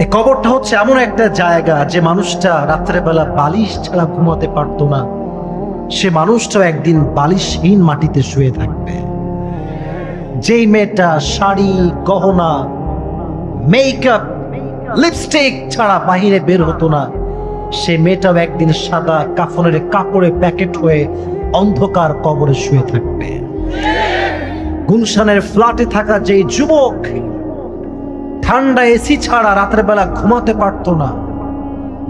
এই কবরটা হচ্ছে এমন একটা জায়গা যে মানুষটা রাত্রেবেলা বালিশ ছাড়া ঘুমাতে পারতো না, সে মানুষটাও একদিন বালিশহীন মাটিতে শুয়ে থাকবে। যেই মেয়েটা শাড়ি, গহনা, মেকআপ, লিপস্টিক ছাড়া বাহিরে বের হতো না, সে মেয়েটাও একদিন সাদা কাফনের কাপড়ে প্যাকেট হয়ে অন্ধকার কবরে শুয়ে থাকবে। গুলশানের ফ্ল্যাটে থাকা যেই যুবক ঠান্ডা এসি ছাড়া রাতের বেলা ঘুমাতে পারতো না,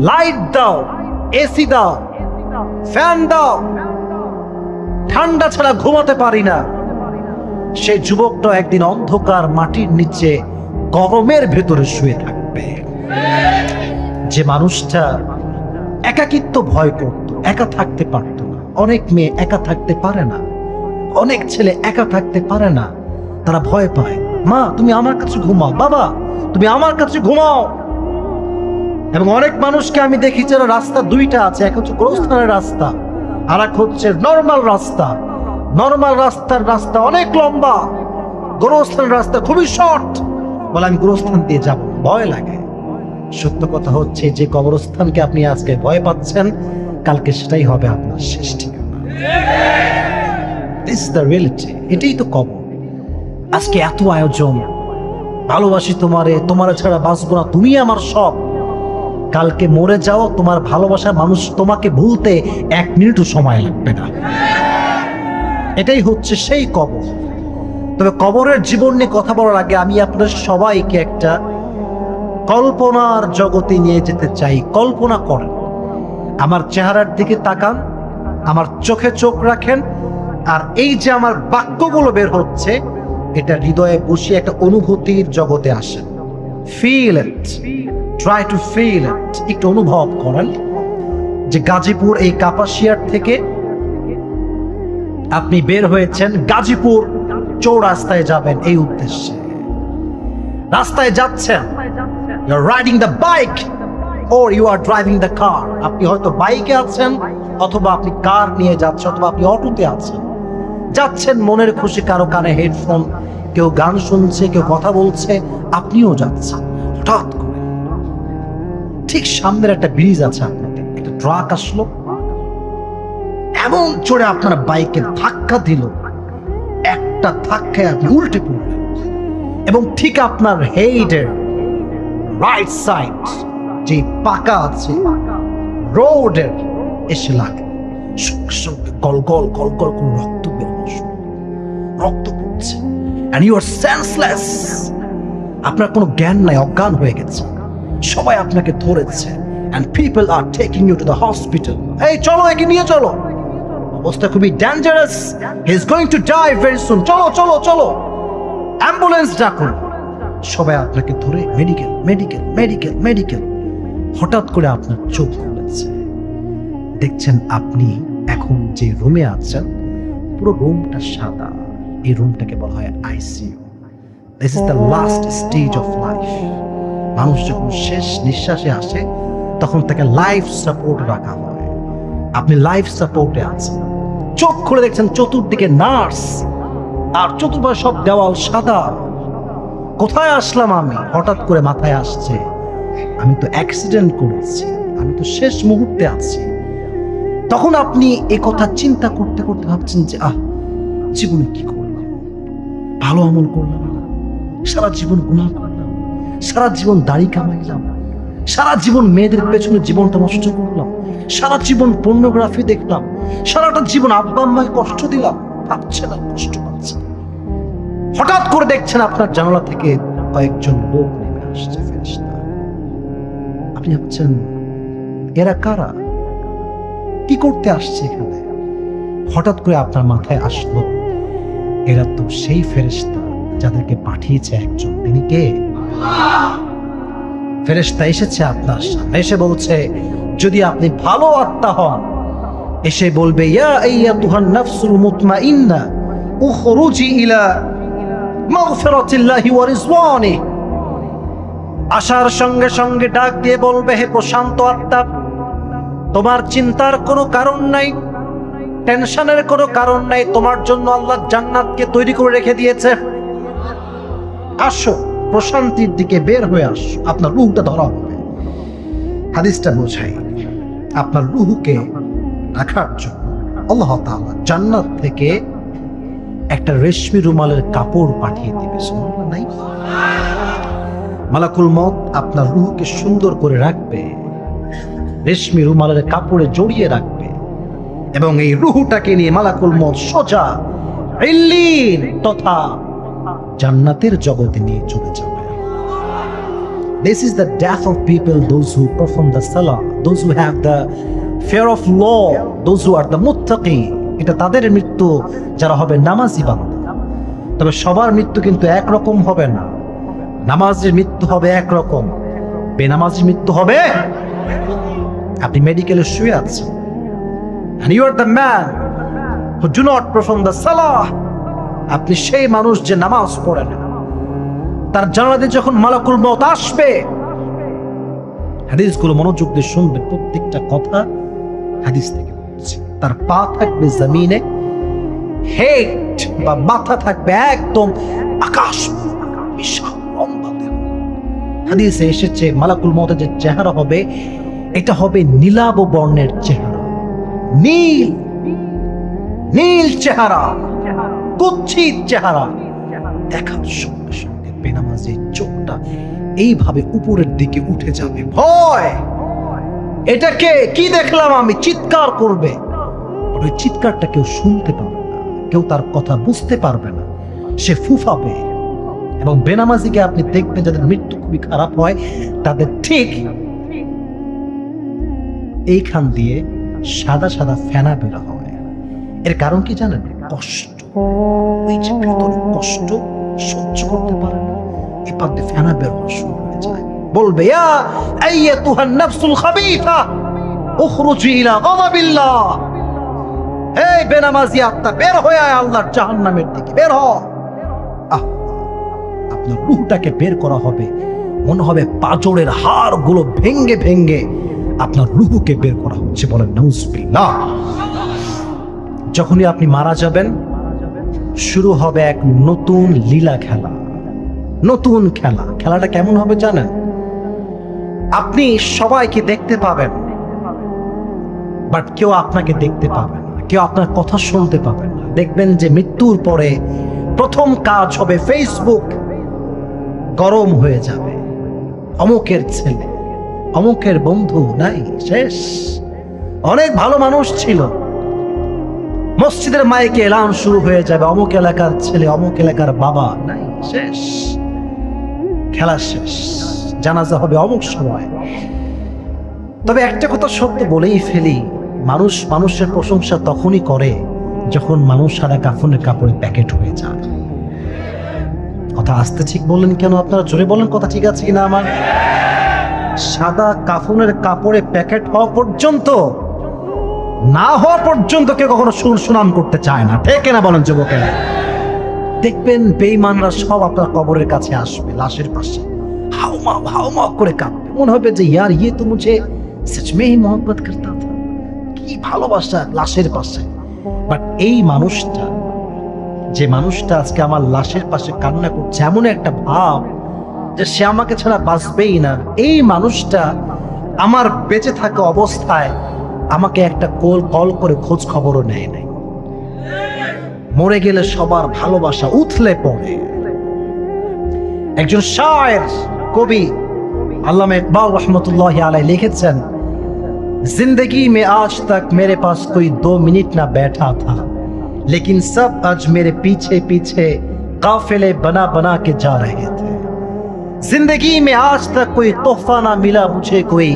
লাইট দাও, এসি দাও, ফ্যান দাও, ঠান্ডা ছাড়া ঘুমাতে পারি না, সেই যুবকটা একদিন অন্ধকার মাটির নিচে গরমের ভেতরে শুয়ে থাকবে। যে মানুষটা একাকিত্ব ভয় করত, একা থাকতে পারত না। অনেক মেয়ে একা থাকতে পারে না, অনেক ছেলে একা থাকতে পারে না, তারা ভয় পায়। মা তুমি আমার কাছে ঘুমাও, বাবা তুমি আমার কাছে ঘুমাও। এবং অনেক মানুষকে আমি দেখি যারা রাস্তা দুইটা আছে, এক হচ্ছে গোরস্থানের রাস্তা, আর এক হচ্ছে নর্মাল রাস্তা। নর্মাল রাস্তা অনেক লম্বা, গোরস্থানের রাস্তা খুবই শর্ট। বলে আমি গোরস্থান দিয়ে যাব, ভয় লাগে। সত্য কথা হচ্ছে যে কবরস্থানকে আপনি আজকে ভয় পাচ্ছেন, কালকে সেটাই হবে আপনার শেষ ঠিকানা। This is the reality. এটাই তো কবর। আজকে এত আয়োজন, ভালোবাসি তোমারে, তোমার ছাড়া বাঁচবো না, তুমি আমার সব। কালকে মরে যাও, তোমার ভালোবাসার মানুষ তোমাকে ভুলতে 1 মিনিটও সময় লাগবে না। এটাই হচ্ছে সেই কবর। তবে কবরের জীবন নিয়ে কথা বলার আগে আমি আপনাদের সবাইকে একটা কল্পনার জগতে নিয়ে যেতে চাই। কল্পনা করেন, আমার চেহারার দিকে তাকান, আমার চোখে চোখ রাখেন, আর এই যে আমার বাক্যগুলো বের হচ্ছে, এটা হৃদয়ে বসিয়ে একটা অনুভূতির জগতে আসেন। Feel it, try to feel it. একটু অনুভব করেন যে গাজীপুর এই কাপাসিয়ার থেকে আপনি বের হয়েছেন, গাজীপুর চৌরাস্তায় যাবেন এই উদ্দেশ্যে। রাস্তায় যাচ্ছেন, you are riding the bike or you are driving the car. আপনি হয়তো বাইকে আছেন, অথবা আপনি কার নিয়ে যাচ্ছেন, অথবা আপনি অটোতে আছেন। যাচ্ছেন মনের খুশি, কারো কানে হেডফোন, কেউ গান শুনছে, কেউ কথা বলছে, আপনিও যাচ্ছেন। হঠাৎ করে ঠিক সামনের একটা ব্রিজ আছে, আপনাদের একটা ট্রাক আসলো, এমন জোরে আপনার বাইকে ধাক্কা দিল, একটা ধাক্কায় আপনি উল্টে পড়লেন, এবং ঠিক আপনার হেডের রাইট সাইড যে পাকা আছে রোডের এসে লাগে। সঙ্গে সঙ্গে গল গল গল গল করে রক্ত বেরোনো শুরু, রক্ত পড়ছে, and you are senseless. আপনার কোনো জ্ঞান নাই, অজ্ঞান হয়ে গেছে। সবাই আপনাকে ধরেছে, and people are taking you to the hospital. এই চলো, একে নিয়ে চলো, অবস্থা খুবই dangerous, he is going to die very soon. চলো চলো চলো, অ্যাম্বুলেন্স ডাকুন। সবাই আপনাকে ধরে মেডিকেল মেডিকেল মেডিকেল মেডিকেল। হঠাৎ করে আপনার চোখ খুলেছে, দেখছেন আপনি এখন যে রুমে আছেন, পুরো রুমটা সাদা। এই রুমটাকে বলা হয় ICU. This is the last stage of life. মানুষ যখন শেষ নিঃশ্বাসে আসে, তখন তাকে লাইফ সাপোর্ট রাখা হয়। আপনি লাইফ সাপোর্টে আছেন। চোখ খুলে দেখছেন চতুর্দিকে নার্স, আর চতুর্পাশে সব দেওয়াল সাদা। কোথায় আসলাম আমি? হঠাৎ করে মাথায় আসছে, আমি তো অ্যাক্সিডেন্ট করেছি, আমি তো শেষ মুহূর্তে আছি। তখন আপনি এ কথা চিন্তা করতে করতে ভাবছেন যে জীবনে কি করলাম, ভালো আমল করলাম না, সারা জীবন গুনাহ করলাম, সারা জীবন দাড়ি কামাইলাম, সারা জীবন মেয়েদের পেছনে জীবনটা নষ্ট করলাম, সারা জীবন পর্নোগ্রাফি দেখলাম, সারাটা জীবন আব্বা আম্মাকে কষ্ট দিলাম। ভাবছেন আর কষ্ট পাচ্ছেন। হঠাৎ করে দেখছেন আপনার জানালা থেকে কয়েকজন লোক নেমে আসছে, ফেরেশতা। আপনি ভাবছেন এরা কারা, কি করতে আসছে এখানে? হঠাৎ করে আপনার মাথায় আসলো, এরা তো সেই ফেরেশতা যাদেরকে পাঠিয়েছে একজন। তিনি কে? ফেরেশতা এসেছে আপনার সামনে, এসে বলছে যদি আপনি ভালো আত্মা হন, এসে বলবে ইয়া আইয়াতুহান নাফসুল মুতমাইন্না উখরুজি ইলা মাগফিরাতিল্লাহি ওয়া রিজওয়ানিহি। আসার সঙ্গে সঙ্গে ডাক দিয়ে বলবে, হে প্রশান্ত আত্মা, তোমার চিন্তার কোনো কারণ নাই, টেনশনের কোনো কারণ নাই, তোমার জন্য আল্লাহ জান্নাতকে তৈরি করে রেখে দিয়েছে। আসো প্রশান্তির দিকে বের হয়ে আসো, আপনার রূহটা ধরা হবে। হাদিসটা বোঝাই, আপনার রূহকে রাখার জন্য আল্লাহ তাআলা জান্নাত থেকে একটা রেশমি রুমালের কাপড় পাঠিয়ে দিবে। সুবহানাল্লাহ নাই? মালাকুল মউত আপনার রূহকে সুন্দর করে রাখবে, রেশমি রুমালের কাপড়ে জড়িয়ে রাখবে, এবং এই রূহটাকে নিয়ে মালাকুল মউত সোজা ইল্লিন তথা জান্নাতের জগতে নিয়ে চলে যাবে। This is the death of people, those who perform the salah, those who have the fear of law, those who are the muttaqi. এটা তাদের মৃত্যু যারা হবে নামাজি বান্দা। তবে সবার মৃত্যু কিন্তু একরকম হবে না। নামাজের মৃত্যু হবে একরকম, বেনামাজির মৃত্যু হবে। আপনি মেডিকেলে শুয়ে আছেন, and you are the man who do not perform the salah. আপনি সেই মানুষ যে নামাজ পড়ে না, তার জানালাতে যখন মালাকুল মউত আসবে, হাদিসগুলো মনোযোগ দিয়ে শুনবেন, প্রত্যেকটা কথা হাদিস থেকে বলছি। তার পা থাকবে জমিনে, হেড বা মাথা থাকবে একদম আকাশ, বিশাল লম্বা দেহ। হাদিসে এসেছে মালাকুল মউতের যে চেহারা হবে, এটা হবে নীলাভ বর্ণের চেহারা, নীল নীল চেহারা, কুৎসিত চেহারা। দেখার সঙ্গে সঙ্গে বেনামাজির চোখটা এইভাবে উপরের দিকে উঠে যাবে, ভয়, এটাকে কি দেখলাম আমি, চিৎকার করবে। ওই চিৎকারটা কেউ শুনতে পাবে না, কেউ তার কথা বুঝতে পারবে না, সে ফুফাবে। এবং বেনামাজিকে আপনি দেখবেন যাদের মৃত্যু খুবই খারাপ হয়, তাদের ঠিক এইখান দিয়ে সাদা সাদা ফেনা বের হয়। এর কারণ কি জানেন? কষ্ট, ওই যে ভেতরে কষ্ট সহ্য করতে পারে না, এপার দিয়ে ফেনা বের হওয়া শুরু হয়ে যায়। বলবে, ইয়া আইয়াতুহান নাফসুল খাবিথা উখরুজি ইলা গাযাবিল্লাহ, এই বেনামাজি আত্মা, বের হয়ে আয় আল্লাহর জাহান্নামের দিকে, বের হ। আপনার রূহটাকে বের করা হবে, মনে হবে পাঁজরের হাড়গুলো ভেঙ্গে ভেঙ্গে আপনার রূহকে বের করা হচ্ছে। বলেন নাউজুবিল্লাহ। যখনই আপনি মারা যাবেন, শুরু হবে এক নতুন লীলা খেলা, নতুন খেলা। খেলাটা কেমন হবে জানেন? আপনি সবাইকে দেখতে পাবেন, বাট কেউ আপনাকে দেখতে পাবে না, কেউ আপনার কথা শুনতে পাবে না। দেখবেন যে মৃত্যুর পরে প্রথম কাজ হবে ফেসবুক গরম হয়ে যাবে। অমুকের ছেলে, অমুকের বন্ধু নাই, শেষ। অনেক ভালো মানুষ ছিল, মসজিদের মাইকে এলান শুরু হয়ে যাবে, অমুক এলাকার ছেলে, অমুক এলাকার বাবা নাই, শেষ, খেলা শেষ, জানাজা হবে অমুক সময়। তবে একটা কথা সত্য বলেই ফেলি, মানুষ মানুষের প্রশংসা তখনই করে যখন মানুষ সারা কাফনের কাপড়ে প্যাকেট হয়ে যায়। কথা আসতে ঠিক বললেন কেন? আপনারা জোরে বলেন, কথা ঠিক আছে কিনা আমার? সাদা কাফনের কাপড়ে প্যাকেট হওয়া পর্যন্ত, না হওয়া পর্যন্ত কেউ কখনো সুনাম করতে চায় না, ঠিক না বলেন যুবকেরা? দেখবেন বেঈমানরা সব আপনার কবরের কাছে আসবে, লাশের পাশে হাউমাউ হাউমাউ করে কাঁদবে। মনে হবে যে ইয়ার ইয়ে তো মুঝে সচ মে হি মোহব্বত করতা থা, কি ভালোবাসা লাশের পাশে। বাট এই মানুষটা, যে মানুষটা আজকে আমার লাশের পাশে কান্না করছে, এমন একটা ভাব যে সে আমাকে ছাড়া বাঁচবেই না, এই মানুষটা আমার বেঁচে থাকা অবস্থায় আমাকে একটা কল করে খোঁজ খবরও নেয় নাই। মরে গেলে সবার ভালোবাসা উথলে পড়ে। একজন শায়ের, কবি আল্লামা ইকবাল रहमतुल्लाह अलैह लिखেছেন, जिंदगी में आज तक मेरे पास कोई 2 मिनट ना बैठा था, लेकिन सब आज मेरे पीछे पीछे काफिले बना बना के जा रहे थे। जिंदगी में आज तक कोई तोहफा ना मिला मुझे कोई,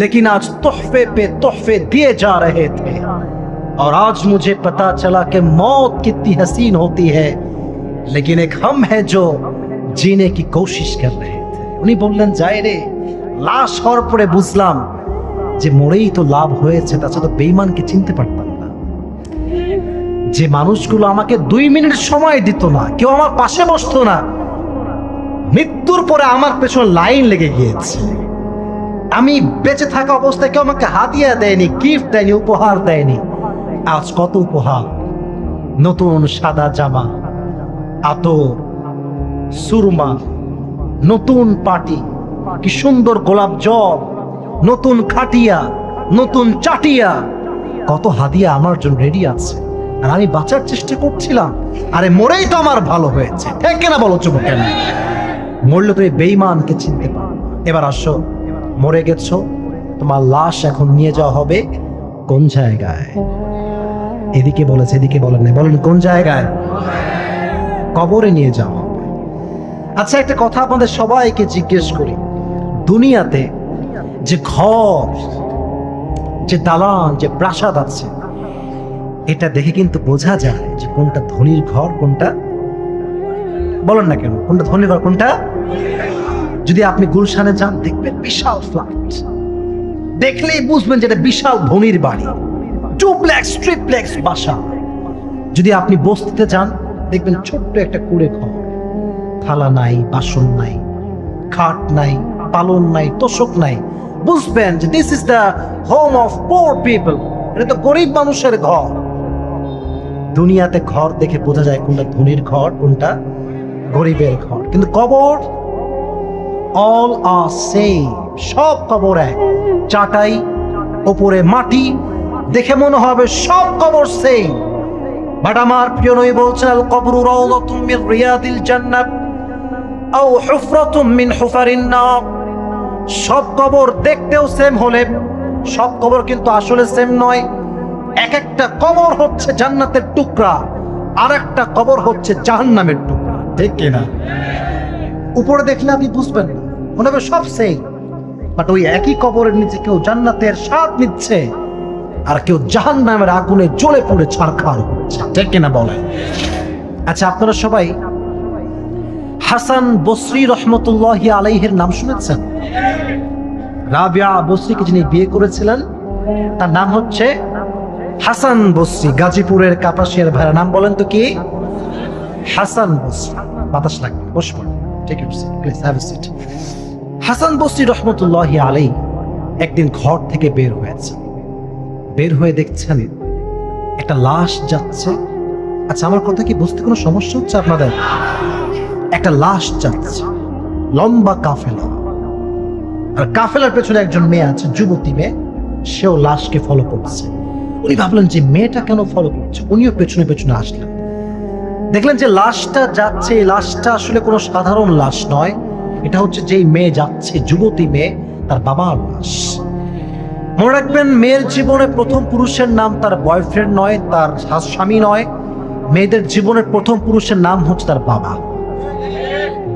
लेकिन आज तोहफे पे तोहफे दिए जा रहे थे। और आज मुझे पता चला कि मौत कितनी हसीन होती है, लेकिन एक हम है जो जीने की कोशिश कर रहे थे। উনি বললেন, যাই রে, লাশ হওয়ার পরে বুঝলাম যে মরেই তো লাভ হয়েছে, তাছাড়া তো বেঈমানকে চিনতে পারতাম না। যে মানুষগুলো আমাকে 2 মিনিট সময় দিত না, কেউ আমার পাশে বসতো না, মৃত্যুর পরে আমার পেছনে লাইন লেগে গিয়েছে। আমি বেঁচে থাকা অবস্থায় কেউ আমাকে হাদিয়া দেয়নি, গিফট দেয়নি, উপহার দেয়নি। আজ কত উপহার, নতুন সাদা জামা, আতর, সুরমা, নতুন পাটি, কি সুন্দর গোলাপ জল, নতুন খাটিয়া, নতুন চাটিয়া, কত হাদিয়া আমার জন্য রেডি আছে, আর আমি বাঁচার চেষ্টা করছিলাম। আরে মরেই তো আমার ভালো হয়েছে, ঠিক কিনা বলো যুবক? কেন মরলে তুমি বেঈমানকে চিনতে পারো। এবার আসো, মরে গেছো, তোমার লাশ এখন নিয়ে যাওয়া হবে কোন জায়গায়? এদিকে বলেছে, এদিকে বলেন না, বলেন কোন জায়গায়? কবরে নিয়ে যাওয়া হবে। আচ্ছা, একটা কথা আপনাদের সবাইকে জিজ্ঞেস করি, দুনিয়াতে যে ঘর, যে দালান, যে প্রাসাদ আছে, এটা দেখে কিন্তু বোঝা যায় যে কোনটা ধনীর ঘর, কোনটা, বলেন না কেন, কোনটা ধনীর ঘর, কোনটা? যদি আপনি গুলশানে যান, দেখবেন বিশাল ফ্ল্যাট, দেখলেই বুঝবেন যে এটা বিশাল ধনীর বাড়ি, ডুপ্লেক্স ট্রিপ্লেক্স বাসা। যদি আপনি বস্তিতে যান, দেখবেন ছোট্ট একটা কুড়ে ঘর, থালা নাই, বাসন নাই, খাট নাই, পালন নাই, তোষক নাই, বুঝবেন যে this is the home of poor people, এটা তো গরিব মানুষের ঘর। দুনিয়াতে ঘর দেখে বোঝা যায় কোনটা ধনীর ঘর, কোনটা গরিবের ঘর। কিন্তু কবর, অল আর সেম, সব কবর এক, চাটাই, ওপরে মাটি, দেখে মনে হবে সব কবর সেম। বাট আমার প্রিয় নবী বলছেন, আল কবরু রাউযাতুম মিন রিয়াদিল জান্নাহ আও হুফরাতুম মিন হুফারিন নার। সব কবর দেখতেও সেম হলে সব কবর কিন্তু আসলে সেম নয়। এক একটা কবর হচ্ছে জান্নাতের টুকরা, আর একটা কবর হচ্ছে জাহান্নামের টুকরা, ঠিক কিনা? উপরে দেখলে আপনি বুঝবেন না, মনে হবে সব সেম, বাট ওই একই কবরের নিচে কেউ জান্নাতের স্বাদ নিচ্ছে, আর কেউ জাহান্নামের আগুনে জ্বলে পড়ে ছারখার হচ্ছে, ঠিক কিনা বলেন? আচ্ছা, আপনারা সবাই হাসান বসরি রহমতুল্লাহি আলাইহির নাম শুনেছেন? রাবিয়া বসরিকে যিনি বিয়ে করেছিলেন, তার নাম হচ্ছে হাসান বসরি। গাজীপুরের কাপাসিয়ার ভাইরা, নাম বলেন তো কি? হাসান বসরি। বাতাস লাগবে, বসবেন, take your seat please, have a seat. Hasan Basri রহমতুল্লাহি আলাইহি একদিন ঘর থেকে বের হয়েছে, বের হয়ে দেখছেন একটা লাশ যাচ্ছে। আচ্ছা, আমার কথা কি বুঝতে কোনো সমস্যা হচ্ছে আপনাদের? একটা লাশ যাচ্ছে, লম্বা কাফেলা, আর কাফেলার পেছনে একজন মেয়ে আছে, যুবতী মেয়ে, সেও লাশকে ফলো করছে। উনি ভাবলেন যে মেয়েটা কেন ফলো করছে, উনিও পেছনে পেছনে আসলেন। দেখলেন যে লাশটা যাচ্ছে, এই লাশটা আসলে কোনো সাধারণ লাশ নয়, এটা হচ্ছে যেই মেয়ে যাচ্ছে, যুবতী মেয়ে, তার বাবার লাশ। মনে রাখবেন, মেয়ের জীবনে প্রথম পুরুষের নাম তার বয়ফ্রেন্ড নয়, তার স্বামী নয়। মেয়েদের জীবনের প্রথম পুরুষের নাম হচ্ছে তার বাবা।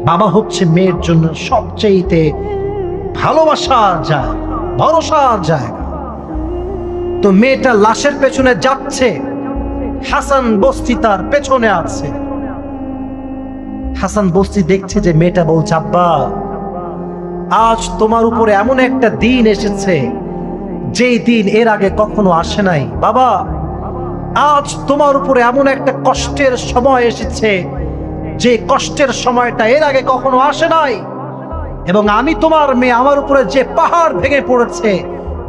বাবা হচ্ছে মেয়ের জন্য সবচেয়ে ভালোবাসার জায়গা, ভরসার জায়গা। তো মেয়েটা লাশের পেছনে যাচ্ছে, হাসান বস্তি তার পেছনে আছে। হাসান বস্তি দেখছে যে মেয়েটা বলছে, আব্বা, আজ তোমার উপরে এমন একটা দিন এসেছে যেই দিন এর আগে কখনো আসে নাই। বাবা, আজ তোমার উপরে এমন একটা কষ্টের সময় এসেছে যে কষ্টের সময়টা এর আগে কখনো আসে নাই, এবং আমি তোমার মেয়ে, আমার উপরে যে পাহাড় ভেঙে পড়েছে,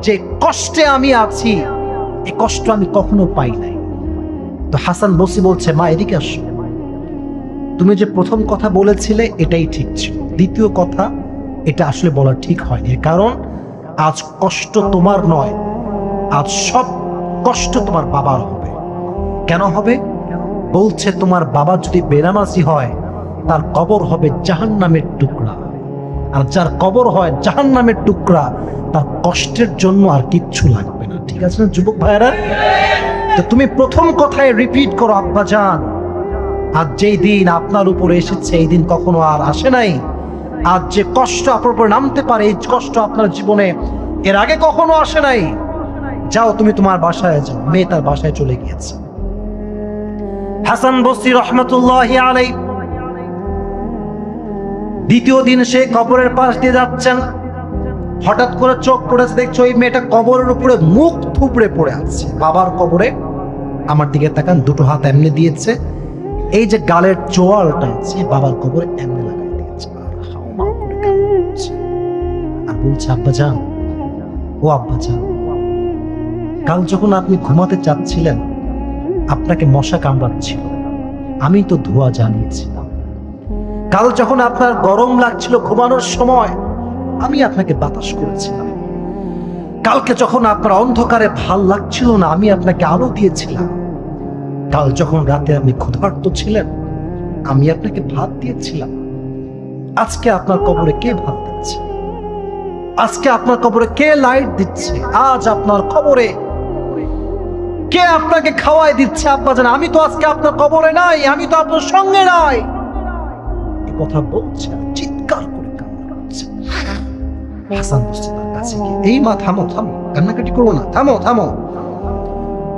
যে কষ্টে আমি আছি, এই কষ্ট আমি কখনো পাই নাই। তো হাসান বসরি বলছে, মা এদিকে আসো, তুমি যে প্রথম কথা বলেছিলে এটাই ঠিক ছিল, দ্বিতীয় কথা এটা আসলে বলা ঠিক হয়নি, কারণ আজ কষ্ট তোমার নয়, আজ সব কষ্ট তোমার বাবার হবে। কেন হবে? বলছে, তোমার বাবা যদি বেনামাজি হয়, তার কবর হবে জাহান্নামের টুকরা, আর যার কবর হয় জাহান্নামের টুকরা, তার কষ্টের জন্য আর কিচ্ছু লাগবে না। ঠিক আছে না যুবক ভাইয়েরা? তো তুমি প্রথম কথায় রিপিট করো, আব্বা জান, আজ যেই দিন আপনার উপরে এসেছে এই দিন কখনো আর আসে নাই। আজ যে কষ্ট আপনার উপরে নামতে পারে, এই কষ্ট আপনার জীবনে এর আগে কখনো আসে নাই। যাও, তুমি তোমার বাসায় যাও। মেয়ে তার বাসায় চলে গিয়েছে। হাসান বসরি রহমতুল্লাহি আলাইহি দ্বিতীয় দিন সে কবরের পাশ দিয়ে যাচ্ছেন, হঠাৎ করে চোখ পড়েছে, দেখছো ওই মেয়েটা কবরের উপরে মুখ থুবড়ে পড়ে আছে। বাবার কবরে, আমার দিকে তাকান, দুটো হাত এমনি দিয়েছে, এই যে গালের চোয়ালটা আছে বাবার কবরে এমনি লাগাই দিয়েছে, আর হাউমাউ করে কান্না করছে, আর বলছে, আব্বা জান, ও আব্বা জান, কাল যখন আপনি ঘুমাতে চাচ্ছিলেন আপনাকে মশা কামড়াচ্ছিল, আমি তো ধোঁয়া জ্বালিয়েছিলাম, কাল যখন আপনার গরম লাগছিল ঘুমানোর সময়, আমি আপনাকে বাতাস করেছিলাম। কালকে যখন আপনার অন্ধকারে ভাল লাগছিল না, আমি আপনাকে আলো দিয়েছিলাম। কাল যখন রাতে আপনি ক্ষুধার্ত ছিলেন, আমি আপনাকে ভাত দিয়েছিলাম। আজকে আপনার কবরে কে ভাত দিচ্ছে? আজকে আপনার কবরে কে লাইট দিচ্ছে? আজ আপনার কবরে কে আপনাকে খাওয়াই দিচ্ছে? আব্বাজান, আমি তো আজকে আপনার কবরে নাই, আমি তো আপনার সঙ্গে নাই। এই কথা বলছে, চিৎকার করে কান্না করছে। হাসান বসছে তার কাছে গিয়ে, এই মা থামো থামো, কান্নাকাটি করো না, থামো থামো।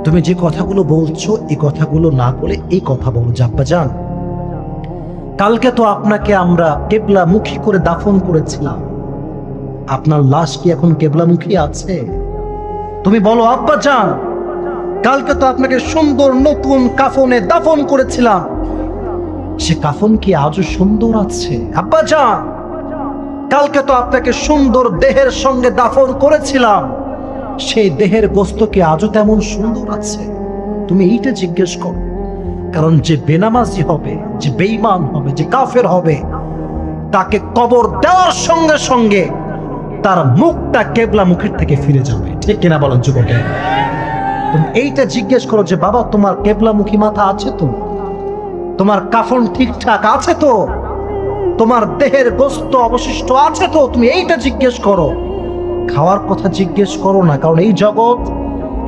তুমি যে কথাগুলো বলছো এই কথাগুলো না বলে এই কথা বলো যে আব্বাজান, কালকে তো আপনাকে আমরা কেবলামুখী করে দাফন করেছিলাম, আপনার লাশ কি এখন কেবলামুখী আছে? তুমি বলো আব্বাজান, কালকে তো আপনাকে সুন্দর নতুন কাফনে দাফন করেছিলাম, সে কাফন কি আজও সুন্দর আছে? আব্বাজান, কালকে তো আপনাকে সুন্দর দেহের সঙ্গে দাফন করেছিলাম, সেই দেহের গোস্ত কি আজও তেমন সুন্দর আছে? তুমি এইটা জিজ্ঞেস করো। কারণ যে বেনামাজি হবে, যে বেঈমান হবে, যে কাফের হবে, তাকে কবর দেওয়ার সঙ্গে সঙ্গে তার মুখটা কেবলা মুখের থেকে ফিরে যাবে। ঠিক কিনা বলেন যুবকে? তুমি এইটা জিজ্ঞেস করো যে বাবা, তোমার কেবলামুখী মাথা আছে তো? তোমার কাফন ঠিকঠাক আছে তো? তোমার দেহের গোস্ত অবশিষ্ট আছে তো? তুমি এইটা জিজ্ঞেস করো, খাওয়ার কথা জিজ্ঞেস করো না। কারণ এই জগৎ,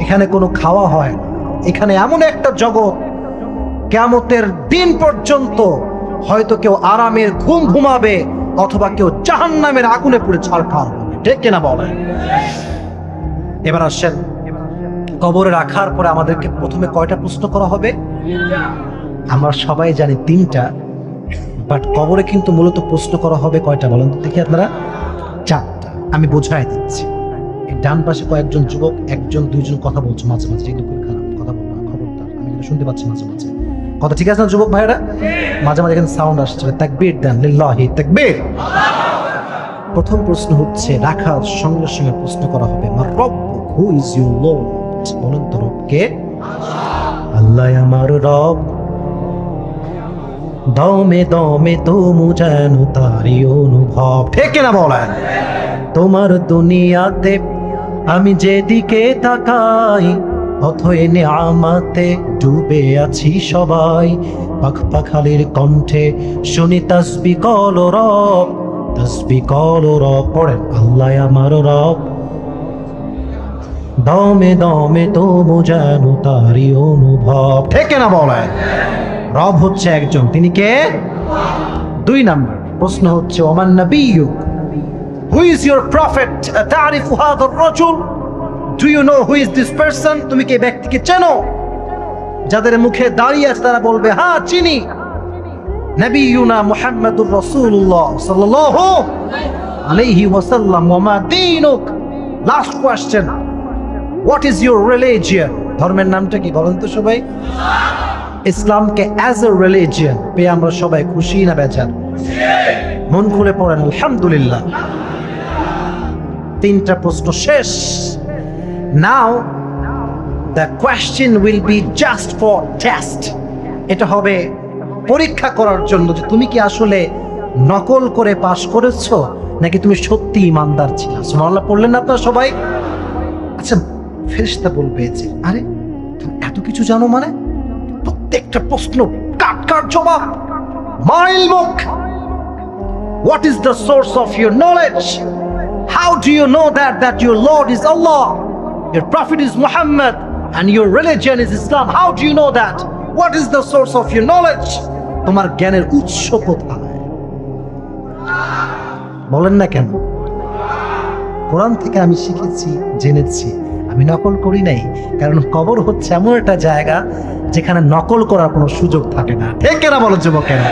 এখানে কোনো খাওয়া হয় না। এখানে এমন একটা জগৎ, কিয়ামতের দিন পর্যন্ত হয়তো কেউ আরামের ঘুম ঘুমাবে, অথবা কেউ জাহান্নামের আগুনে পুড়ে ছারখার হবে। ঠিক কিনা বলেন? এবার আসেন, কবরে রাখার পরে আমাদেরকে প্রথমে কয়টা প্রশ্ন করা হবে? আমরা সবাই জানি 3টা, বাট কবরে কিন্তু মূলত প্রশ্ন করা হবে কয়টা বলেন তো দেখি আপনারা? 4টা। আমি বোঝাই দিচ্ছি। এই ডান পাশে কয়েকজন যুবক 1জন 2জন কথা বলছো মাঝে মাঝে, এই দুপুর খারাপ কথা বলবো না, খবরদার। আমি কিন্তু শুনতে পাচ্ছি মাঝে মাঝে কথা, ঠিক আছে না যুবক ভাইরা? মাঝে মাঝে এখানে সাউন্ড আসছে, তাকবীর দেন, লিল্লাহি তাকবীর। প্রথম প্রশ্ন হচ্ছে, রাখার সঙ্গে সঙ্গে প্রশ্ন করা হবে, মা রব্বুক, হু ইজ ইউর লর্ড? বলেন তো রব কে? আল্লাহ আমার রব। দমে দমে তুমু যেন তারি অনুভব। ঠিক না বলেন? তোমার দুনিয়াতে আমি যেদিকে তাকাই, অথই নিয়ামতে ডুবে আছি সবাই। পাখ পাখালির কণ্ঠে শুনি তাসবিহ কল রব, তাসবিহ কল রব। পড়েন, আল্লাহ আমার রব। দমে দমে তুমু যেন তারি অনুভব। ঠিক না বলেন? রব হচ্ছে একজন, তিনি কে? 2 নাম্বার প্রশ্ন হচ্ছে, ওমান নাবিয়্যুক, হু ইজ ইওর প্রফেট? তারিফু হাযার রাজুল, do you know who is this person? তুমি কি ব্যক্তিকে চেনো? যাদের মুখে দাঁড়িয়ে আছে তারা বলবে হ্যাঁ চিনি, নবিয়ুনা মুহাম্মাদুর রাসূলুল্লাহ সাল্লাল্লাহু আলাইহি ওয়াসাল্লাম। ওয়া মা দীনুক? Last question, what is your religion? ধর্মের নামটা কি বলেন তো সবাই? ইসলামকে অ্যাজ এ রিলিজিয়ন পেয়ে আমরা সবাই খুশি না বেজার? মন খুলে পড়েন আলহামদুলিল্লাহ। 3টা প্রশ্ন শেষ। Now the question will be just for test. এটা হবে পরীক্ষা করার জন্য যে তুমি কি আসলে নকল করে পাশ করেছো, নাকি তুমি সত্যি ইমানদার ছিল। সুবহানাল্লাহ পড়লেন না আপনারা সবাই? আচ্ছা, ফেরেশতা বলবে যে আরে তুমি এত কিছু জানো মানে? প্রত্যেকটা প্রশ্ন কাট কাট জবাব। মাইল মুখ, what is the source of your knowledge? How do you know that your Lord is Allah, your prophet is Muhammad, and your religion is Islam? How do you know that? What is the source of your knowledge? তোমার জ্ঞানের উৎস কোথায়? বলেন না কেন? কোরআন থেকে আমি শিখেছি, জেনেছি, আমি নকল করি নাই। কারণ কবর হচ্ছে এমন একটা জায়গা যেখানে নকল করার কোনো সুযোগ থাকে না। ঠিক কেনা বলো যুবকেরা?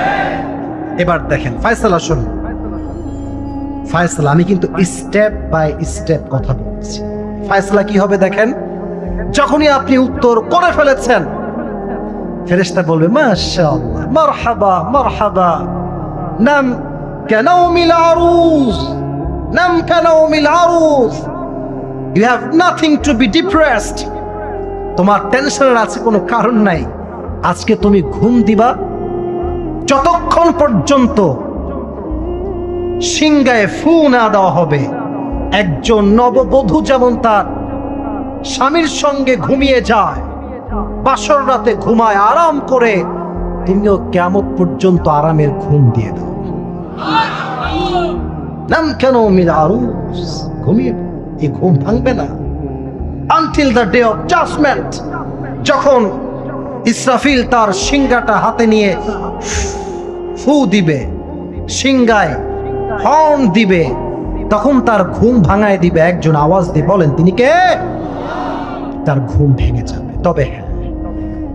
এবার দেখেন ফয়সালা, শুনুন ফয়সালা। আমি কিন্তু স্টেপ বাই স্টেপ কথা বলছি। ফয়সালা কি হবে দেখেন, যখনই আপনি উত্তর করে ফেলেছেন, ফেরেশতা বলবে মাশাআল্লাহ, মারহাবা মারহাবা, নাম কানাউমিল আরুজ, নাম কানাউমিল আরুজ। You have nothing to be depressed. তোমার টেনশনের আছে কোনো কারণ নাই। আজকে তুমি ঘুম দিবা যতক্ষণ পর্যন্ত সিংহায় ফু না দেওয়া হবে, একজন নববধূ যেমন তার স্বামীর সঙ্গে ঘুমিয়ে যায়, বাসর রাতে ঘুমায় আরাম করে, তুমিও কিয়ামত পর্যন্ত আরামের ঘুম দিয়ে দাও। নাম কেন মিল আরুস, ঘুমিয়ে এই ঘুম ভাঙবে না until the day of judgment. যখন ইসরাফিল তার সিংহাটা হাতে নিয়ে ফু দিবে, সিংহায় হর্ন দিবে, তখন তার ঘুম ভাঙায় দিবে একজন আওয়াজ দিয়ে, বলেন তিনি কে? তার ঘুম ভেঙে যাবে। তবে হ্যাঁ,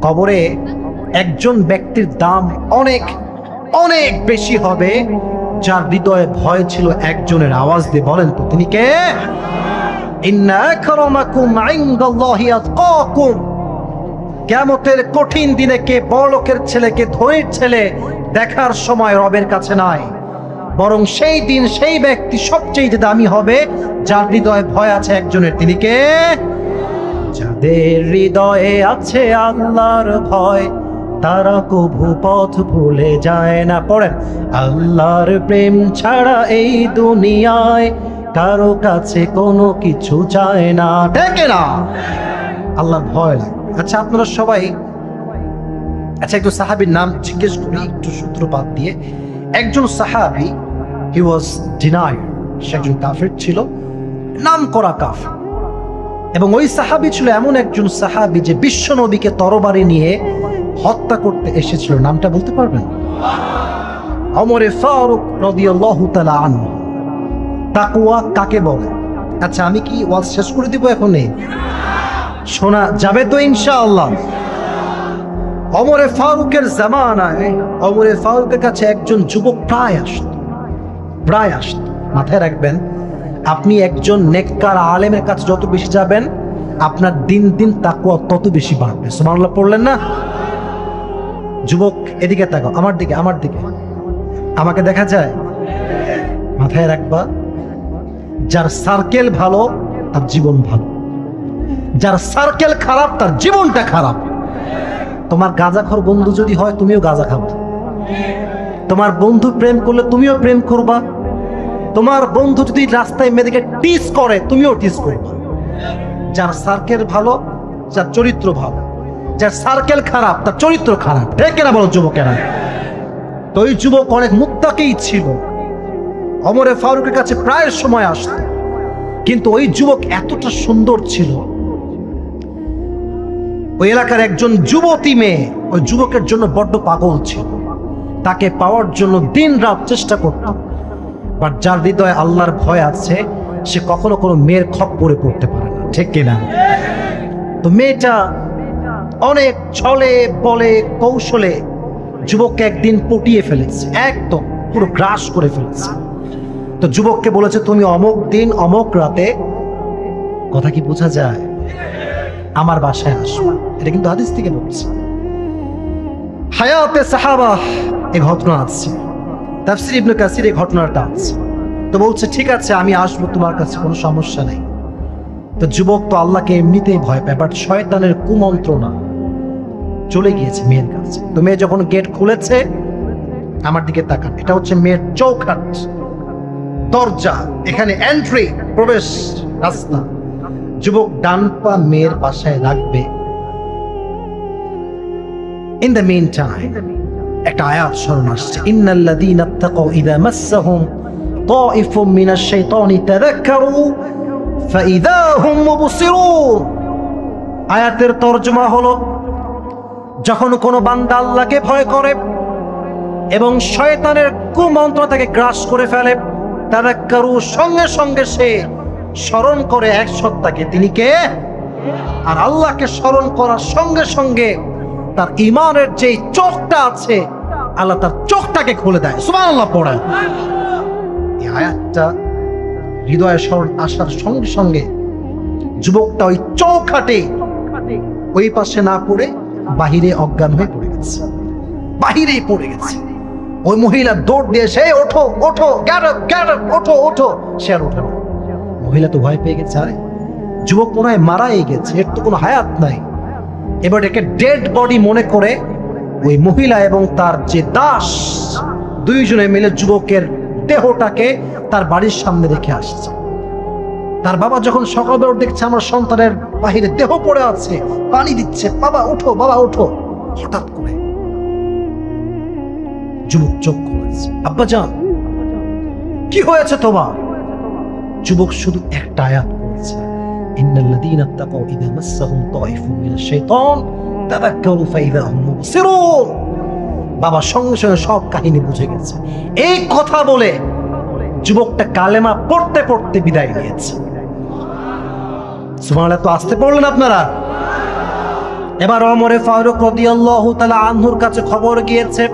কবরে একজন ব্যক্তির দাম অনেক অনেক বেশি হবে, যার হৃদয়ে ভয় ছিল একজনের, আওয়াজ দিয়ে বলেন তো তিনি কে? ইন্না আকরামাকুম ইনদাল্লাহি আতকাকুম। কিয়ামতের কঠিন দিনে কে বড়লোকের ছেলে কে ধনীর ছেলে দেখার সময় রবের কাছে নাই, বরং সেই দিন সেই ব্যক্তি সবচেয়ে দামি হবে যার হৃদয়ে ভয় আছে একজনের, তিনি কে? যাদের হৃদয়ে আছে আল্লাহর ভয়, তারা কভু পথ ভুলে যায় না। পড়েন, আল্লাহর প্রেম ছাড়া এই দুনিয়ায় কারো কাছে কোনো কিছু চায় না, দেখে না? আল্লাহর ভয় লাগে। আচ্ছা, আপনারা সবাই, আচ্ছা একটু সাহাবীর নাম জিজ্ঞেস করি একটু সূত্রপাত দিয়ে। একজন সাহাবী, হি ওয়াজ ডিনায়ার, সে একজন কাফের ছিল, নাম করা কাফের। এবং ওই সাহাবী ছিল এমন একজন সাহাবী যে বিশ্ব নবীকে তরবারি নিয়ে হত্যা করতে এসেছিল। নামটা বলতে পারবেন? ওমরে ফারুক রাদিয়াল্লাহু তাআলা আনহু। তাকওয়া কাকে বলে? আচ্ছা, আমি কি ওয়াজ শেষ করে দিব এখনই? শোনা যাবে তো ইনশাআল্লাহ? ওমরে ফারুকের জামানায় ওমরে ফারুকের কাছে একজন যুবক প্রায় আসত। মাথায় রাখবেন, আপনি একজন নেককার আলেমের কাছে যত বেশি যাবেন, আপনার দিন দিন তাকওয়া তত বেশি বাড়বে। সুবহানাল্লাহ পড়লেন না? যুবক এদিকে তাকাও, আমার দিকে, আমাকে দেখা যায়? মাথায় রাখবা, যার সার্কেল ভালো তার জীবন ভালো, যার সার্কেল খারাপ তার জীবনটা খারাপ। তোমার গাঁজাখোর বন্ধু যদি হয়, তুমিও গাঁজা খাবে। তোমার বন্ধু প্রেম করলে তুমিও প্রেম করবা। তোমার বন্ধু যদি রাস্তায় মেয়েদেরকে টিস করে, তুমিও টিস করবা। যার সার্কেল ভালো, যার চরিত্র ভালো, যার সার্কেল খারাপ তার চরিত্র খারাপ, ঠিক কিনা বলো যুবকেরা? তো ওই যুবক অনেক মুত্তাকি ছিল, ওমরে ফারুকের কাছে প্রায় সময় আসতো। কিন্তু ওই যুবক এতটা সুন্দর ছিল, ওই এলাকার একজন যুবতী মেয়ে ওই যুবকের জন্য বড্ড পাগল ছিল, তাকে পাওয়ার জন্য দিন রাত চেষ্টা করত। বাট যার হৃদয়ে আল্লাহর ভয় আছে, সে কখনো কোনো মেয়ের খপ্পরে পড়তে পারে না, ঠিক কিনা? তো মেয়েটা অনেক ছলে বলে কৌশলে যুবককে একদিন পটিয়ে ফেলেছে, একদম পুরো গ্রাস করে ফেলেছে। তো যুবককে বলেছে, তুমি অমুক দিন অমুক রাতে, কথা কি বোঝা যায়, আমার বাসায় আসবা। এটা কিন্তু হাদিস থেকে বলছে। হায়াতে সাহাবা এই ঘটনা আছে, তাফসীর ইবনে কাসির এই ঘটনাটা আছে। তো বলছে, ঠিক আছে আমি আসবো তোমার কাছে, কোনো সমস্যা নেই। তো যুবক তো আল্লাহকে এমনিতেই ভয় পায়, বাট শয়তানের কুমন্ত্রণা চলে গিয়েছে মেয়ের কাছে। তো মেয়ে যখন গেট খুলেছে, আমার দিকে তাকান, এটা হচ্ছে মেয়ের চৌখাট, দরজা, এখানে এন্ট্রি, প্রবেশ রাস্তা। যুবক ডান পা মেয়ের পাশায় রাখবে। ইন দ্য মিন টাইম একটা আয়াত স্মরণ আসছে, ইন্নাল্লাযীনা ইত্তাকাউ ইযা মাসসাহুম তাইফুম মিনাশ শাইতানি তাযাক্কারু ফাইযা হুম মুবসিরুন। আয়াতের তরজমা হলো, যখন কোনো বান্দা আল্লাহকে ভয় করে এবং শয়তানের কুমন্ত্র তাকে গ্রাস করে ফেলে, তাযাক্কারু, সঙ্গে সঙ্গে সে স্মরণ করে এক সত্তাকে, তিনি কে? আর আল্লাহকে স্মরণ করার সঙ্গে সঙ্গে তার ঈমানের যে চোখটা আছে, আল্লাহ তার চোখটাকে খুলে দেয়। সুবহানাল্লাহ পড়েন। এই আয়াতটা হৃদয়ে স্মরণ আসার সঙ্গে সঙ্গে যুবকটা ওই চৌখাটে ওই পাশে না পড়ে বাহিরে অজ্ঞান হয়ে পড়ে গেছে, বাহিরেই পড়ে গেছে। ওই মহিলা দৌড় দিয়ে, সে ওঠো ওঠো, গেট আপ গেট আপ, ওঠো ওঠো, সে আর ওঠে না। মহিলা তো ভয় পেয়ে গেছে, আরে যুবক মনে হয় মারাই গেছে, এর তো কোনো হায়াত নাই। এবার একে ডেড বডি মনে করে ওই মহিলা এবং তার যে দাস দুইজনে মিলে যুবকের দেহটাকে তার বাড়ির সামনে রেখে আসছে। তার বাবা যখন সকালবেলা দেখছে আমার সন্তানের বাহিরে দেহ পড়ে আছে, পানি দিচ্ছে, বাবা ওঠো, বাবা ওঠো। হঠাৎ করে যুবক চোখ খুলেছে, আব্বা জান কি হয়েছে তোমার? যুবক শুধু একটা আয়াত পড়েছে, ইন্নাল্লাযীনা তাকাউ ইযা মাসসাহুম তায়ফুম মিনাশ শাইতান তাযাক্কারু ফাইযা হুম মুবসিরুন। বাবা সঙ্গে সঙ্গে সব কাহিনী বুঝে গেছে। এই কথা বলে যুবকটা কালেমা পড়তে পড়তে বিদায় নিয়েছে। সুবহানাল্লাহ। তো আসতে পড়লেন আপনারা। এবার ওমরে ফারুক রাদিয়াল্লাহু তাআলা আনহুর কাছে খবর গিয়েছে।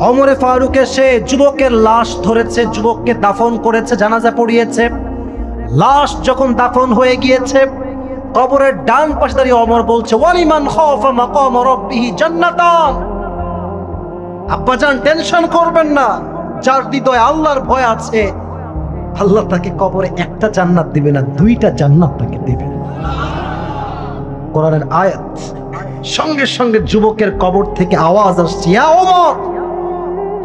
ওমরে ফারুক এসে যুবকের লাশ ধরেছে, যুবককে দাফন করেছে, জানাজা পড়িয়েছে। লাশ যখন দাফন হয়ে গিয়েছে, কবরের ডান পাশে দাঁড়িয়ে ওমর বলছে, ওয়ালিমান খাফা মাকাম রাব্বিহি জান্নাতান। আব্বাজান টেনশন করবেন না, যার হৃদয়ে আল্লাহর ভয় আছে আল্লাহ তাকে কবরে একটা জান্নাত দিবে না, দুইটা জান্নাত তাকে দিবে। কোরআনের আয়াত। সঙ্গে সঙ্গে যুবকের কবর থেকে আওয়াজ আসছে, ইয়া ওমর,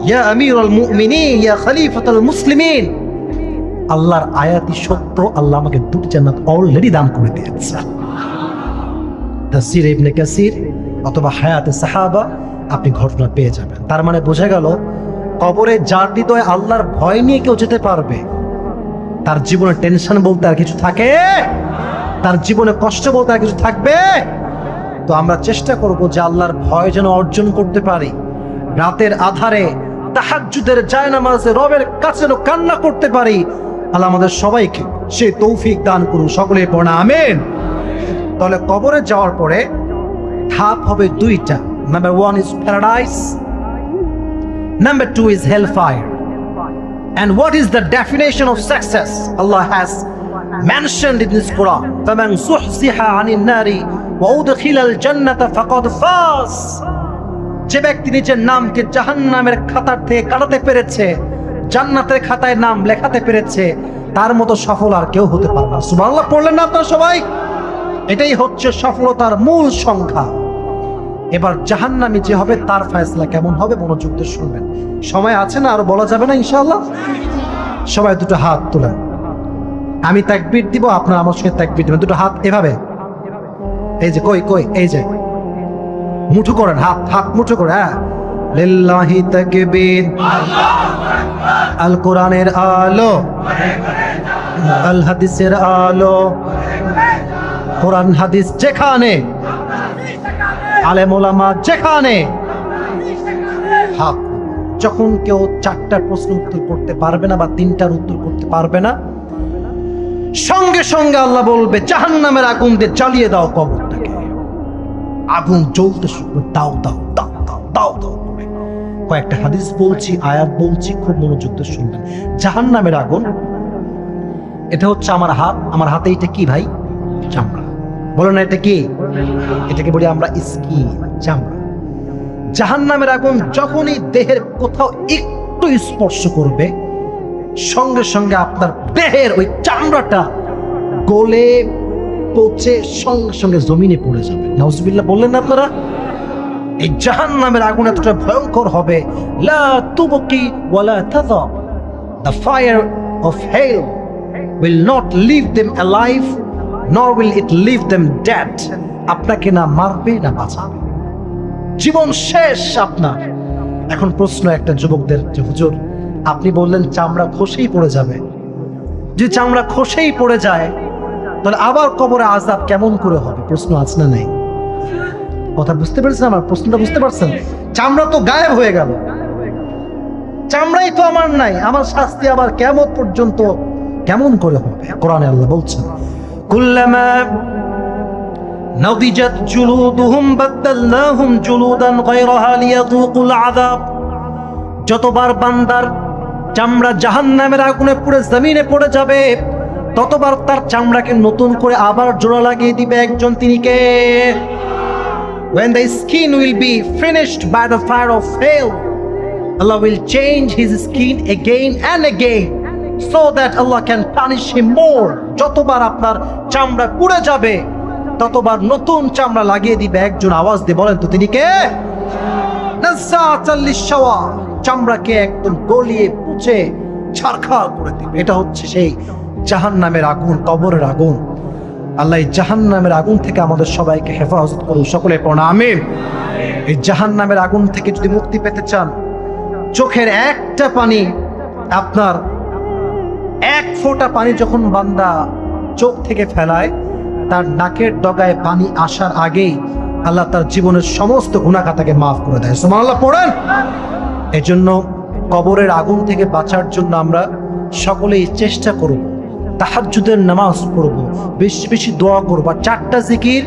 ইয়া আমিরুল মুমিনিন, ইয়া খলিফাতুল মুসলিমিন। আল্লাহর আয়াতই সত্য, আল্লাহ আমাকে দুটি জান্নাত অলরেডি দান করে দিয়েছে। তাফসীর ইবনে কাসির অথবা হায়াতে সাহাবা আপনি ঘটনা পেয়ে যাবেন। তার মানে বোঝা গেল, কবরে যার হৃদয়ে আল্লাহর ভয় নিয়ে কেউ যেতে পারবে, তার জীবনে টেনশন বলতে আর কিছু থাকে? তার জীবনে কষ্ট বলতে আর কিছু থাকবে? তো আমরা চেষ্টা করব যে আল্লাহর ভয় যেন অর্জন করতে পারি। রাতের আধারে তাহাজ্জুদের জায়নামাজে রবের কাছে যেন কান্না করতে পারি। আল্লাহ আমাদের সবাইকে সে তৌফিক দান করুন, সকলে পড়া আমিন। তাহলে কবরে যাওয়ার পরে ধাপ হবে দুইটা। Number 1 is paradise. Number 2 is hellfire. And what is the definition of success? Allah has mentioned in this Quran. فَمَنْ زُحْزِحَ عَنِ النَّارِ وَأُدْخِلَ الْجَنَّةَ فَقَدْ فَازَ। যে ব্যক্তি নিজের নামকে জাহান্নামের খাতার থেকে কাটাতে পেরেছে, জান্নাতের খাতায় নাম লেখাতে পেরেছে, তার মতো সফল আর কেউ হতে পারে না। সুবহানাল্লাহ পড়লেন না আপনারা সবাই? এটাই হচ্ছে সফলতার মূল সংখ্যা। এবার জাহান্নামী যে হবে তার ফয়সালা কেমন হবে মনোযোগ দিয়ে শুনবেন। সময় আছে না, আরো বলা যাবে না ইনশাআল্লাহ? সবাই দুটো হাত তোলেন, আমি তাকবীর দিব, আপনারা আমার সঙ্গে তাকবীর দিবেন। দুটো হাত এভাবে, এই যে কই কই, এই যে মুঠো করেন, হাত হাত মুঠো করে। হ্যাঁ, লিল্লাহি তাকবীর, আল কোরআনের আলো, আল হাদিসের আলো, কোরআন হাদিস যেখানে, আলেম ওলামা যেখানে। যখন কেউ 4টা প্রশ্ন উত্তর করতে পারবে না বা 3টার উত্তর করতে পারবে না, সঙ্গে সঙ্গে আল্লাহ বলবে জাহান্নামের আগুন দিয়ে জ্বালিয়ে দাও কবরটাকে। আগুন জ্বলতে শুরু, দাও দাও দাও দাও দাও দাও করে। কয়েকটা হাদিস বলছি, আয়াত বলছি, খুব মনোযোগ দিয়ে শুনবেন। জাহান্নামের আগুন, এটা হচ্ছে আমার হাত। আমার হাতে এটা কি ভাই? চামড়া। বলো না এটা কি? এটাকে বলি আমরা স্কিন, চামড়া। জাহান্নামের আগুন যখনই দেহের কোথাও একটু স্পর্শ করবে, সঙ্গে সঙ্গে আপনার দেহের ওই চামড়াটা গলে পচে সঙ্গে সঙ্গে জমিনে পড়ে যাবে। নাউজুবিল্লাহ বললেন না আপনারা? এই জাহান্নামের আগুন এতটা ভয়ঙ্কর হবে, লা তুবকি ওয়ালা তাযা। The fire of hell will not leave them alive, nor will it leave them dead. আপনাকে না মারবে না বাঁচাবে, জীবন শেষ আপনার। এখন প্রশ্ন একটা যুবকদের, যে হুজুর আপনি বললেন চামড়া খসেই পড়ে যাবে, যদি চামড়া খসেই পড়ে যায় তাহলে আবার কবরে আযাব কেমন করে হবে? প্রশ্ন আছে না নাই? কথা বুঝতে পেরেছেন আমার প্রশ্নটা? বুঝতে পারছেন? চামড়া তো গায়েব হয়ে গেল, চামড়াই তো আমার নাই, আমার শাস্তি আবার কিয়ামত পর্যন্ত কেমন করে হবে? কোরআনে আল্লাহ বলছেন, কুল্লামা নাদিজাত জুলুদুহুম বাদদালনাহুম জুলুদান গায়রাহা লিয়াযুকুল আযাব। যতবার বান্দার চামড়া জাহান্নামের আগুনে পুড়ে জমিনে পড়ে যাবে, ততবার তার চামড়াকে নতুন করে আবার জোড়া লাগিয়ে দিবে একজন, তিনি কে? When the skin will be finished by the fire of hell, Allah will change his skin again and again so that Allah can punish him more. যতবার আপনার চামড়া পুড়ে যাবে ততবার নতুন চামড়া লাগিয়ে দিবে একজন। আওয়াজ দিয়ে বলেন তো তিনি কে? নাযাআতাল লিশাওয়া, চামড়াকে একদম গলিয়ে পুচে ছারখার করে দিবে। এটা হচ্ছে সেই জাহান্নামের আগুন, কবরের আগুন। আল্লাহ এই জাহান্নামের আগুন থেকে আমাদের সবাইকে হেফাজত করুন। সকলে পড়ুন আমিন। এই জাহান্নামের আগুন থেকে যদি মুক্তি পেতে চান, চোখের একটা পানি, আপনার এক ফোঁটা পানি যখন বান্দা চোখ থেকে ফেলায়, তার নাকের ডগায় পানি আসার আগেই আল্লাহ তার জীবনের সমস্ত গুনাহ খাতাকে মাফ করে দেয়। সুবহানাল্লাহ পড়েন। এজন্য কবরের আগুন থেকে বাঁচার জন্য আমরা সকলেই চেষ্টা করব, তাহাজ্জুদের নামাজ পড়ব, বেশি বেশি দোয়া করব, আর 4টা জিকির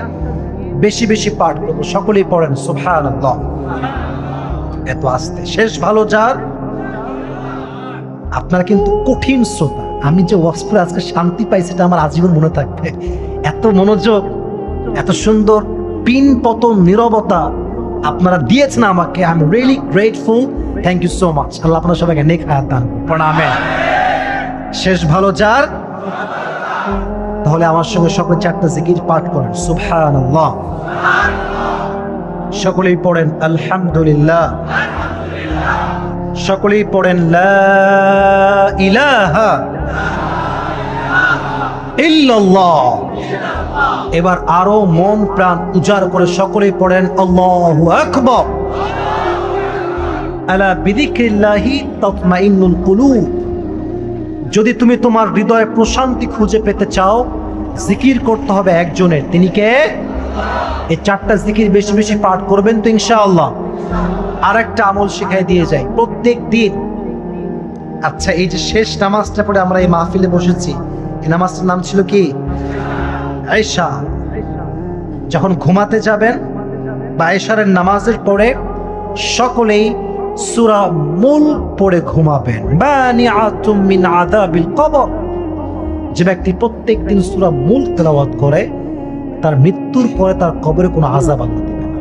বেশি বেশি পাঠ করব। সকলেই পড়েন সুবহানাল্লাহ। এত আস্তে, শেষ ভালো যার। আপনারা কিন্তু কঠিন শ্রোতা, আমি যে ওয়াজ করে আজকে শান্তি পাই সেটা আমার আজীবন মনে থাকবে। এত মনোযোগ, এত সুন্দর পিন পতন নীরবতা আপনারা দিয়েছেন আমাকে। I am really grateful. Thank you so much. আল্লাহ আপনার সবাইকে নেক হায়াত দান করুন। আমিন। শেষ ভালো যার। তাহলে আমার সঙ্গে সকলে 4টা জিকির পাঠ করেন। সুবহানাল্লাহ। সকলেই পড়েন আলহামদুলিল্লাহ। সকলেই পড়েন লা ইলাহা ইল্লাল্লাহ। এবার আরো মন প্রাণ উজাড় করে সকলেই পড়েন আল্লাহু আকবার। আলা বিযিক্রিল্লাহি তাতমাইন্নুল কুলুব। যদি তুমি তোমার হৃদয়ে প্রশান্তি খুঁজে পেতে চাও, জিকির করতে হবে একজনের। তিনি কে? এই 4টা জিকির বেশি বেশি পাঠ করবেন তো ইনশাআল্লাহ। আর একটা আমল শিখাই দিয়ে যাই প্রত্যেক দিন। আচ্ছা, এই যে শেষ নামাজটা পড়ে আমরা এই মাহফিলে বসেছি, এই নামাজটার নাম ছিল কি? আয়েশা। যখন ঘুমাতে যাবেন বা এশারের নামাজের পরে সকলেই সূরা মুলক পড়ে ঘুমাবেন। মানিআতুম মিন আযাবিল কবর। যে ব্যক্তি প্রত্যেক দিন সূরা মুলক তেলাওয়াত করে, তার মৃত্যুর পরে তার কবরে কোনো আযাব আল্লাহ দিবেন না।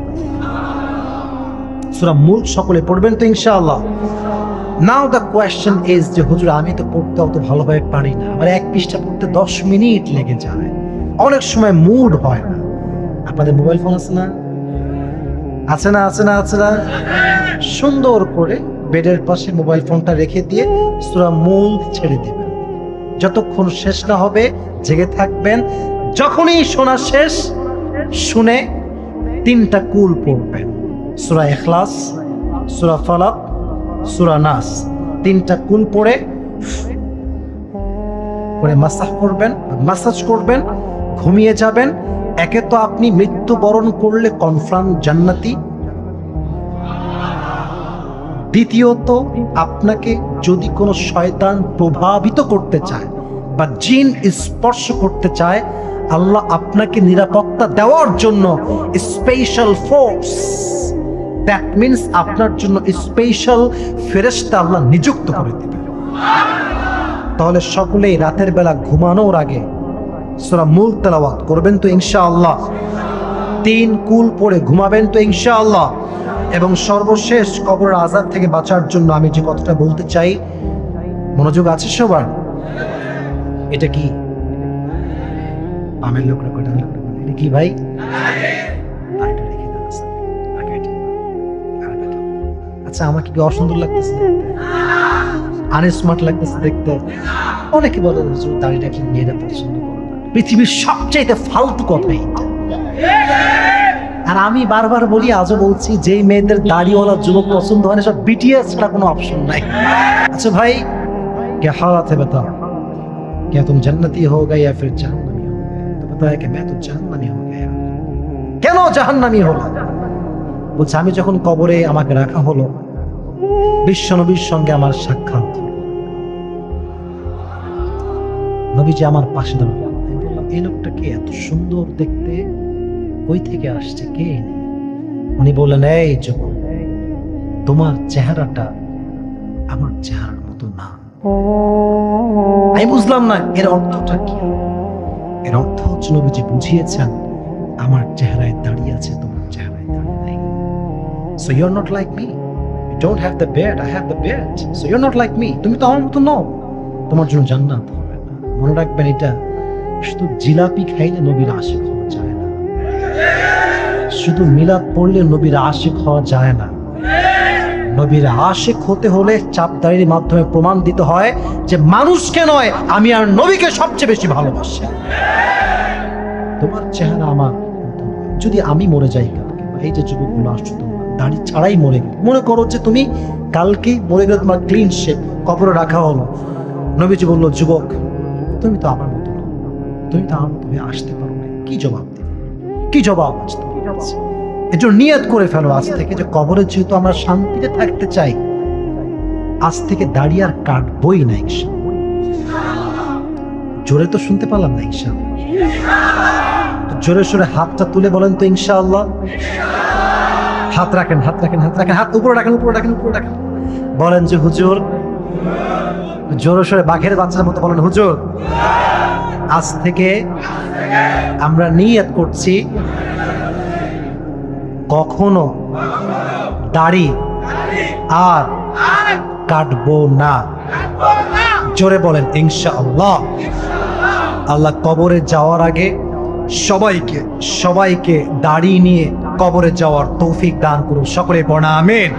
সূরা মুলক সকলে পড়বেন তো ইনশাআল্লাহ। নাও দ্য কোয়েশ্চেন ইজ যে হুজুর আমি তো পড়তে অত ভালোভাবে পারি না, আমার এক পৃষ্ঠা পড়তে 10 মিনিট লেগে যায়, অনেক সময় মুড হয় না। আপনাদের মোবাইল ফোন আছে না? আছে না? আছে না? আছে না? সুন্দর করে বেডের পাশে মোবাইল ফোনটা রেখে দিয়ে সূরা মুলক ছেড়ে দিবেন। যতক্ষণ শেষ না হবে জেগে থাকবেন। যখনই শোনা শেষ, শুনে 3টা কুল পড়বেন। সূরা ইখলাস, সূরা ফালাক, সূরা নাস। 3টা কুল পড়ে মাসাজ করবেন, ঘুমিয়ে যাবেন। একে তো আপনি মৃত্যুবরণ করলে কনফার্ম জান্নাতি, দ্বিতীয়ত আপনাকে যদি কোনো শয়তান প্রভাবিত করতে চায় বা জিন স্পর্শ করতে চায়, আল্লাহ আপনাকে নিরাপত্তা দেওয়ার জন্য স্পেশাল ফোর্স, দ্যাট মিনস আপনার জন্য স্পেশাল ফেরেশতা আল্লাহ নিযুক্ত করে দিবেন। তাহলে সকলেই রাতের বেলা ঘুমানোর আগে সূরা মুলক তেলাওয়াত করবেন তো ইনশাআল্লাহ। 3 কুল পড়ে ঘুমাবেন তো ইনশাআল্লাহ। এবং সর্বশেষ কবরের আযাব থেকে বাঁচার জন্য আমি যে কথাটা বলতে চাই, মনোযোগ আছে সবার? এটা কি আমের লোকরা কয়টা লোক? এটা কি ভাই? আচ্ছা, আমাকে কি অসুন্দর লাগতেছে দেখতে? আনস্মার্ট লাগতেছে দেখতে? অনেকে বলে হুজুর দাড়ি রাখলে মেয়েরা পছন্দ করে না। পৃথিবীর সবচেয়ে ফালতু কথা এটা। আর আমি বারবার বলি, আজও বলছি, যেই মেয়েদের দাড়িওয়ালা যুবক পছন্দ হয় না, সব বিটিএস ছাড়া কোনো অপশন নাই। আচ্ছা ভাই, কে হালাত है बता, क्या तुम जन्नती हो गए या फिर जहन्नमी हो गए? तो बताया कि मैं तो जहन्नमी हो गया। কেন জাহান্নামী হলো? বলছে আমি যখন কবরে আমাকে রাখা হলো, বিশ্বনবীর সঙ্গে আমার সাক্ষাৎ, নবীজি আমার পাশে দাঁড়ালেন। আমি বললাম এই লোকটা কে, এত সুন্দর দেখতে, কই থেকে আসছে, কে? উনি বললেন এই যুবক, তোমার চেহারাটা আমার চেহারার মতো না। আমি বুঝলাম না এর অর্থটা কি। এর অর্থ হচ্ছে নবীজি বুঝিয়েছেন আমার চেহারায় দাঁড়িয়ে আছে, তোমার চেহারায় দাঁড়িয়ে নাই। So you're not like me. You don't have the beard, I have the beard. So you're not like me. তুমি তো আমার মতো নও, তোমার জন্য জান্নাত হবে না। মনে রাখবেন, এটা শুধু জিলাপি খাইলে নবীর আশিক হওয়া যায় না। শুধু মিলাদ পড়লে নবীর আশিক হওয়া যায় না। নবীর আশিক হতে হলে চাপদারির মাধ্যমে প্রমাণ দিতে হয় যে মানুষকে নয়, আমি আর নবীকে সবচেয়ে বেশি ভালোবাসি। তোমার চেহারা আমার মতো নয়। যদি আমি মরে যাই কালকে, বা এই যে যুবকগুলো আসছো তোমরা দাড়ি ছাড়াই মরে গেলে, মনে করো যে তুমি কালকেই মরে গেলে, তোমার ক্লিন শেপ কবরে রাখা হলো। নবীজি বলল, যুবক তুমি তো আমার মতো নও, তুমি তো আমার মতো হয়ে আসতে পারো না। কি জবাব দিবে? কি জবাব আছে তোমার কাছে? এজন্য নিয়ত করে ফেলো আজ থেকে যে কবরে যেহেতু আমরা শান্তিতে থাকতে চাই, আজ থেকে দাঁড়িয়ে আর কাটবই না ইনশাআল্লাহ। জোরে তো শুনতে পারলাম না ইনশাআল্লাহ। জোরে সোরে হাতটা তুলে বলেন তো ইনশাআল্লাহ। হাত রাখেন, হাত রাখেন, হাত রাখেন, হাত উপরে রাখেন, উপরে রাখেন, উপরে রাখেন। বলেন যে হুজুর, জোরে সোরে বাঘের বাচ্চার মতো বলেন, হুজুর আজ থেকে আমরা নিয়ত করছি কখনো দাড়ি আর কাটবো না। জোরে বলেন ইনশাআল্লাহ। আল্লাহ কবরে যাওয়ার আগে সবাইকে দাড়ি নিয়ে কবরে যাওয়ার তৌফিক দান করুন। সকলে পড়া আমিন।